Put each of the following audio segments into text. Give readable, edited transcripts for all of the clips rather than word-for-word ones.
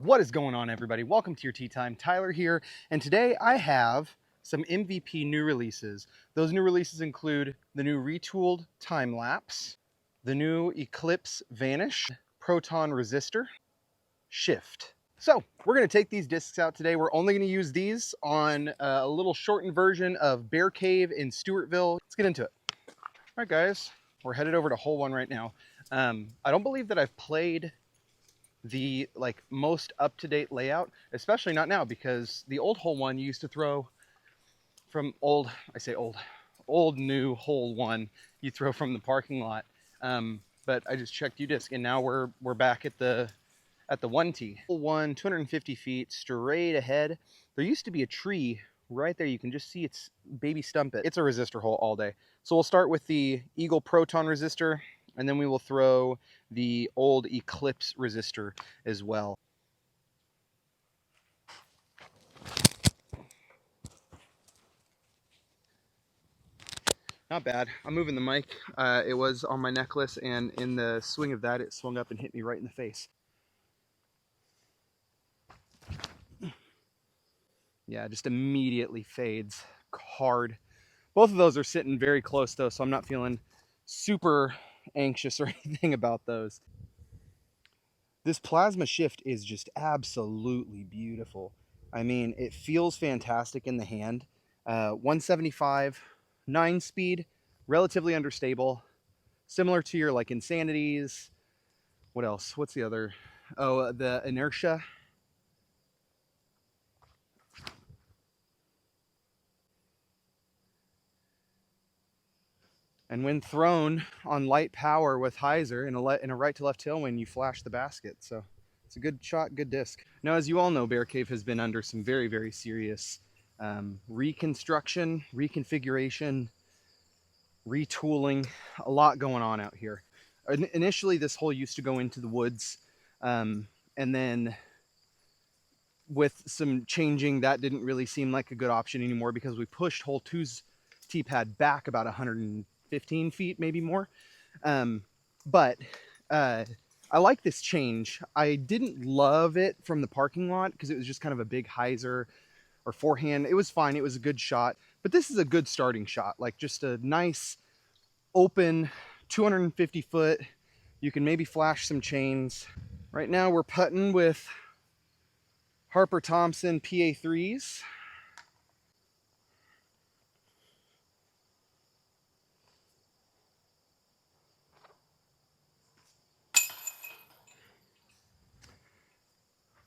What is going on, everybody? Welcome to your tea time. Tyler here, and today I have some MVP new releases. Those new releases include the new retooled Timelapse, the new Eclipse Vanish, Proton Resistor, Shift. So we're going to take these discs out today. We're only going to use these on a little shortened version of Bear Cave in Stewartville. Let's get into it. All right, guys, we're headed over to hole one right now. I don't believe that I've played the most up-to-date layout, especially not now, because the old hole one you used to throw from old new hole one you throw from the parking lot. But I just checked UDisc, and now we're back at the 1T. Hole one, 250 feet straight ahead. There used to be a tree right there. You can just see its baby stump. It's a resistor hole all day. So we'll start with the Eagle Proton resistor, and then we will throw the old Eclipse resistor as well. Not bad. I'm moving the mic. It was on my necklace, and in the swing of that, it swung up and hit me right in the face. Yeah, just immediately fades hard. Both of those are sitting very close though, so I'm not feeling super anxious or anything about those. This plasma shift is just absolutely beautiful. I mean, it feels fantastic in the hand. 175, 9-speed, relatively understable, similar to your Insanities. What else? What's the other? Oh, the Inertia. And when thrown on light power with hyzer in a right to left tailwind, you flash the basket. So it's a good shot, good disc. Now, as you all know, Bear Cave has been under some very, very serious reconstruction, reconfiguration, retooling, a lot going on out here. Initially, this hole used to go into the woods, and then with some changing, that didn't really seem like a good option anymore because we pushed hole 2's T-pad back about 115 feet, maybe more. But I like this change. I didn't love it from the parking lot because it was just kind of a big hyzer or forehand. It was fine. It was a good shot. But this is a good starting shot. Like just a nice open 250 foot. You can maybe flash some chains. Right now we're putting with Harper Thompson PA3s.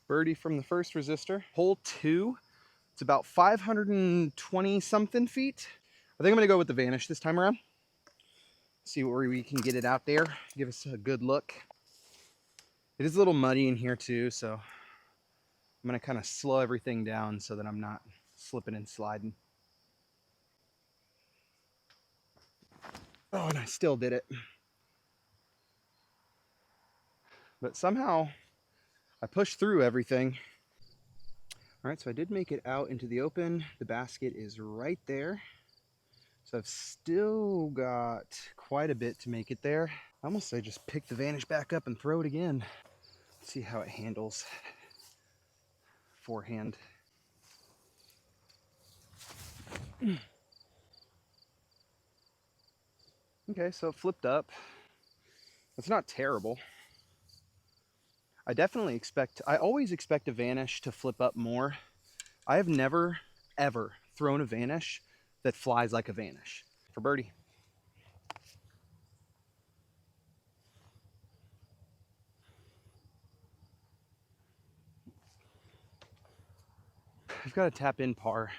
Birdie from the first resistor. Hole 2, it's about 520 something feet. I think I'm gonna go with the Vanish this time around. See where we can get it out there, give us a good look. It is a little muddy in here too, so I'm gonna kind of slow everything down so that I'm not slipping and sliding. Oh, and I still did it. But somehow I pushed through everything. All right, so I did make it out into the open. The basket is right there. So I've still got quite a bit to make it there. I almost say just pick the Vanish back up and throw it again. Let's see how it handles forehand. Okay, so it flipped up. It's not terrible. I always expect a Vanish to flip up more. I have never, ever thrown a Vanish that flies like a Vanish. For birdie. I've got to tap in par.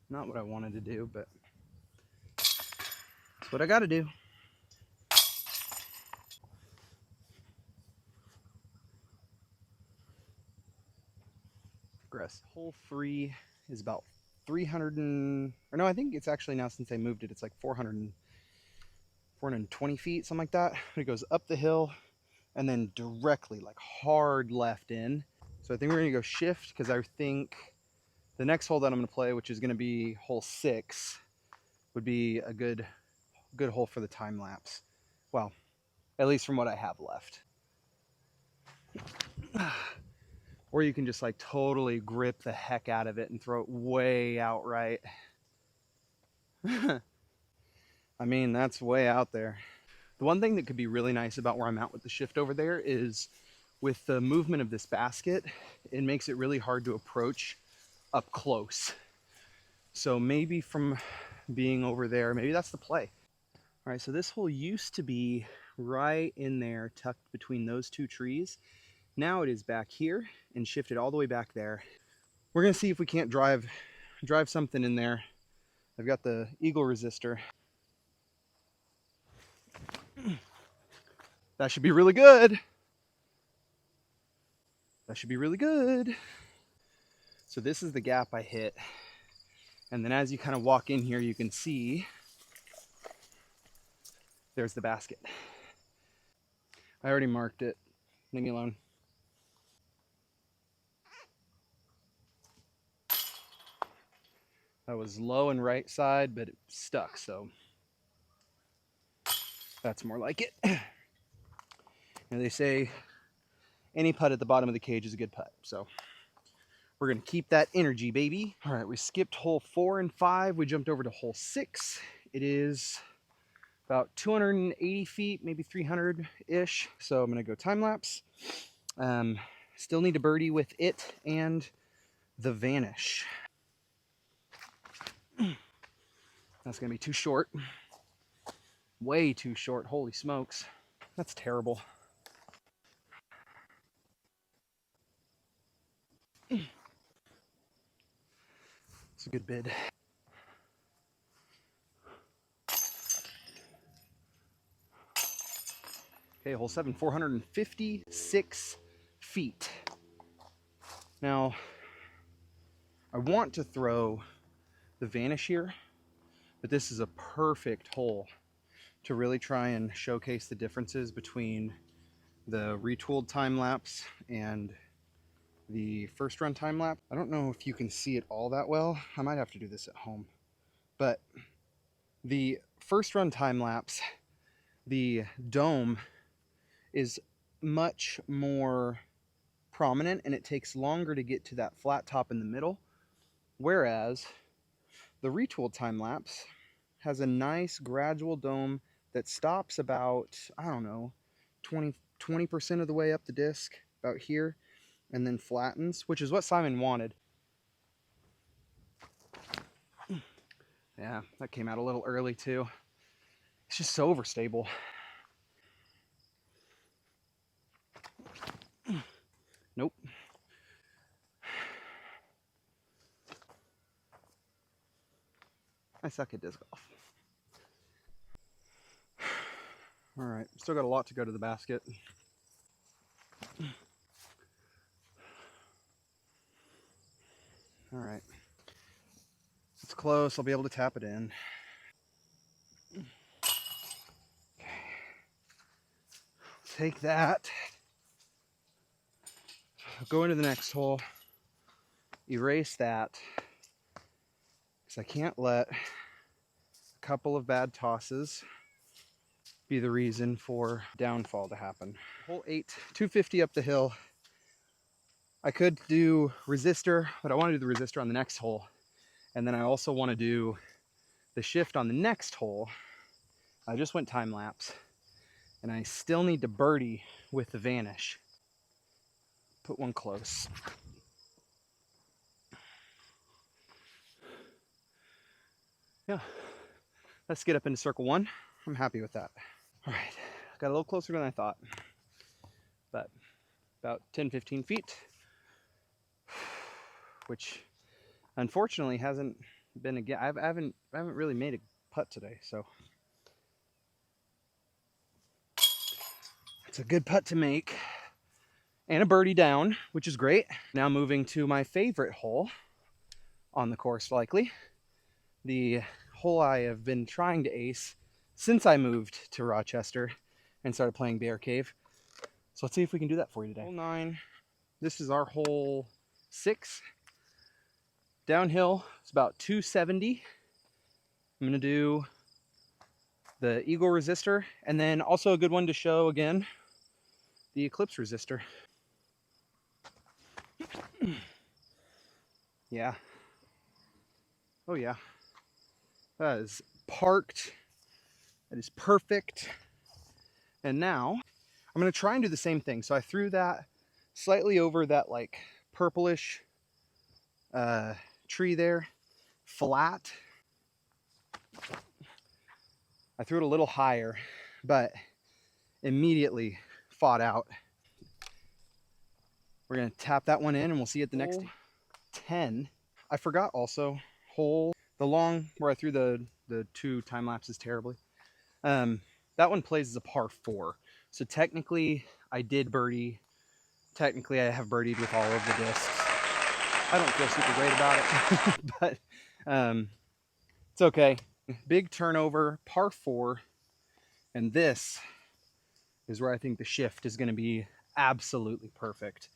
Not what I wanted to do, but it's what I got to do. Progress. Hole 3 is about 300 and, or no, I think it's actually now since I moved it, it's like 420 feet, something like that. It goes up the hill and then directly like hard left in. So I think we're gonna go shift because I think the next hole that I'm gonna play, which is gonna be hole 6, would be a good hole for the time lapse. Well, at least from what I have left. Or you can just like totally grip the heck out of it and throw it way out right. I mean, that's way out there. The one thing that could be really nice about where I'm at with the shift over there is with the movement of this basket, it makes it really hard to approach up close. So maybe from being over there, maybe that's the play. All right, so this hole used to be right in there, tucked between those two trees. Now it is back here and shifted all the way back there. We're gonna see if we can't drive something in there. I've got the Eagle resistor. That should be really good. That should be really good. So this is the gap I hit. And then as you kind of walk in here, you can see there's the basket. I already marked it. Leave me alone. That was low and right side, but it stuck, so that's more like it. And they say any putt at the bottom of the cage is a good putt, so we're gonna keep that energy, baby. All right, we skipped hole 4 and 5. We jumped over to hole 6. It is about 280 feet, maybe 300-ish. So I'm gonna go time lapse. Still need a birdie with it and the Vanish. That's gonna be too short. Way too short, holy smokes. That's terrible. It's a good bid. Okay, hole 7, 456 feet. Now, I want to throw the Vanish here, but this is a perfect hole to really try and showcase the differences between the retooled time lapse and the first run time lapse. I don't know if you can see it all that well. I might have to do this at home. But the first run time lapse, the dome is much more prominent and it takes longer to get to that flat top in the middle. Whereas the retooled time lapse has a nice gradual dome that stops about, I don't know, 20% of the way up the disc, about here, and then flattens, which is what Simon wanted. Yeah, that came out a little early too. It's just so overstable. Nope. I suck at disc golf. All right, still got a lot to go to the basket. All right. It's close, I'll be able to tap it in. Okay. Take that. Go into the next hole. Erase that. Because I can't let a couple of bad tosses be the reason for downfall to happen. Hole 8, 250 up the hill. I could do resistor, but I want to do the resistor on the next hole. And then I also want to do the shift on the next hole. I just went time lapse. And I still need to birdie with the Vanish. Put one close. Yeah, let's get up into circle 1. I'm happy with that. All right, got a little closer than I thought, but about 10-15 feet, which unfortunately hasn't been again. I haven't really made a putt today, so it's a good putt to make and a birdie down, which is great. Now moving to my favorite hole on the course, likely the hole I have been trying to ace since I moved to Rochester and started playing Bear Cave. So let's see if we can do that for you today. Hole 9. This is our hole 6. Downhill, it's about 270. I'm going to do the Eagle resistor, and then also a good one to show again, the Eclipse resistor. Yeah. Oh yeah. That is parked. That is perfect. And now I'm going to try and do the same thing. So I threw that slightly over that like purplish tree there, flat. I threw it a little higher, but immediately fought out. We're going to tap that one in and we'll see it the next 10. I forgot also, the long where I threw the 2 time lapses terribly. That one plays as a par 4. So technically I did birdie. Technically I have birdied with all of the discs. I don't feel super great about it, but it's okay. Big turnover, par 4. And this is where I think the shift is going to be absolutely perfect.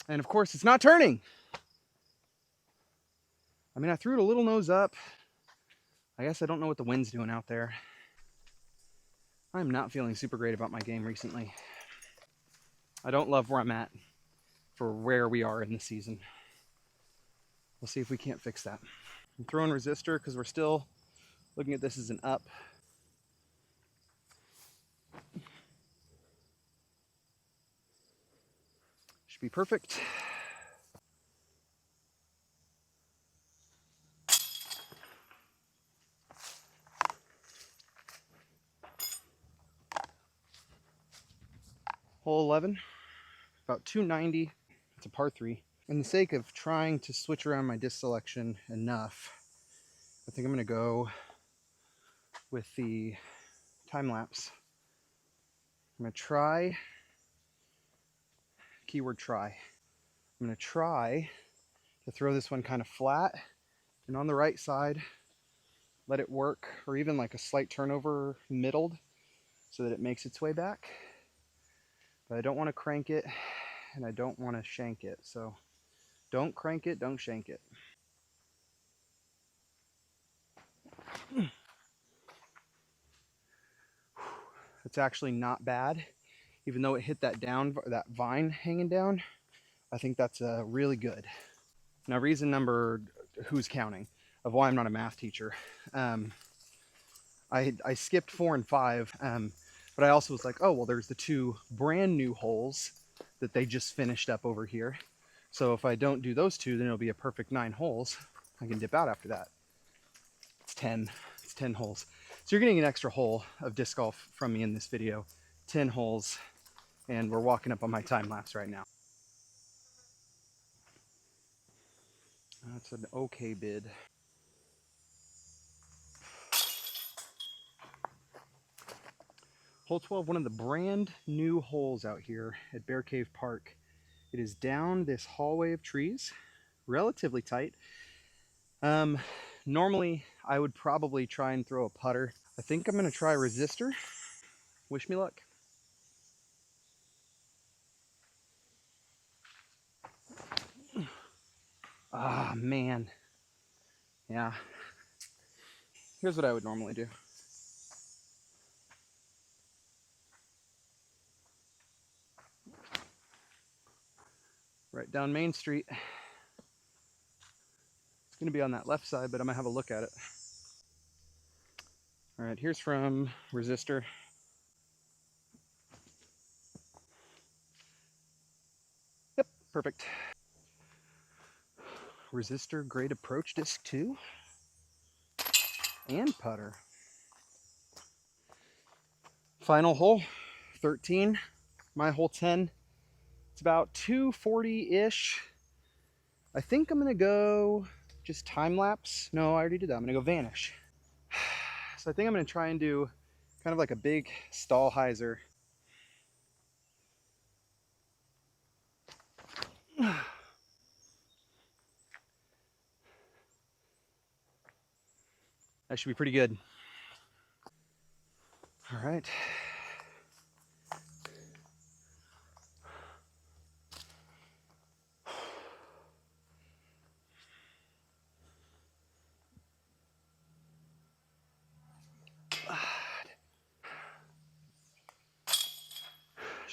And of course, it's not turning. I mean, I threw it a little nose up. I guess I don't know what the wind's doing out there. I'm not feeling super great about my game recently. I don't love where I'm at for where we are in the season. We'll see if we can't fix that. I'm throwing resistor because we're still looking at this as an up. Should be perfect. Hole 11, about 290. It's a par 3. In the sake of trying to switch around my disc selection enough, I think I'm going to go with the time lapse. I'm going to try, keyword try. I'm going to try to throw this one kind of flat and on the right side, let it work, or even like a slight turnover middled so that it makes its way back. But I don't want to crank it and I don't want to shank it. So don't crank it, don't shank it. It's actually not bad. Even though it hit that vine hanging down, I think that's really good. Now, reason number, who's counting, of why I'm not a math teacher. I skipped 4 and 5, but I also was like, oh, well, there's the 2 brand new holes that they just finished up over here. So if I don't do those 2, then it'll be a perfect 9 holes. I can dip out after that. It's 10. It's 10 holes. So you're getting an extra hole of disc golf from me in this video. 10 holes, and we're walking up on my time lapse right now. That's an okay bid. Hole 12, one of the brand new holes out here at Bear Cave Park. It is down this hallway of trees, relatively tight. Normally, I would probably try and throw a putter. I think I'm going to try Resistor. Wish me luck. Ah, man. Yeah. Here's what I would normally do. Right down Main Street. It's going to be on that left side, but I'm going to have a look at it. All right, here's from Resistor. Yep, perfect. Resistor Great Approach Disc 2 and putter. Final hole, 13. My hole 10. It's about 240-ish. I think I'm going to go just time lapse. No, I already did that. I'm going to go Vanish. So I think I'm going to try and do kind of like a big Stahlheiser. That should be pretty good. All right.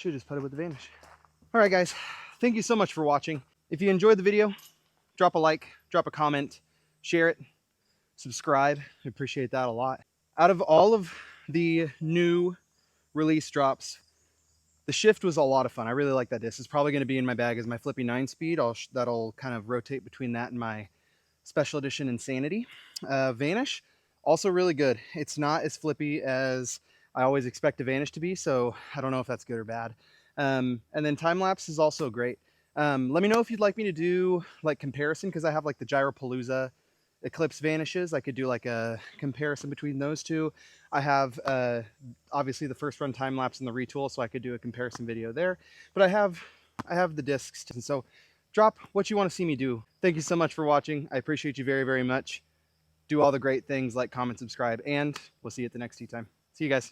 should just put it with the Vanish. All right, guys, thank you so much for watching. If you enjoyed the video, drop a like, drop a comment, share it, subscribe. I appreciate that a lot. Out of all of the new release drops, the Shift was a lot of fun. I really like that disc. It's probably going to be in my bag as my Flippy 9-speed. That'll kind of rotate between that and my Special Edition Insanity. Vanish, also really good. It's not as flippy as I always expect a Vanish to be, so I don't know if that's good or bad. And then Timelapse is also great. Let me know if you'd like me to do like comparison, because I have like the Gyropalooza Eclipse Vanishes. I could do like a comparison between those two. I have obviously the first run Timelapse and the retool, so I could do a comparison video there. But I have the discs too. So drop what you want to see me do. Thank you so much for watching. I appreciate you very, very much. Do all the great things, like, comment, subscribe, and we'll see you at the next tea time. See you guys.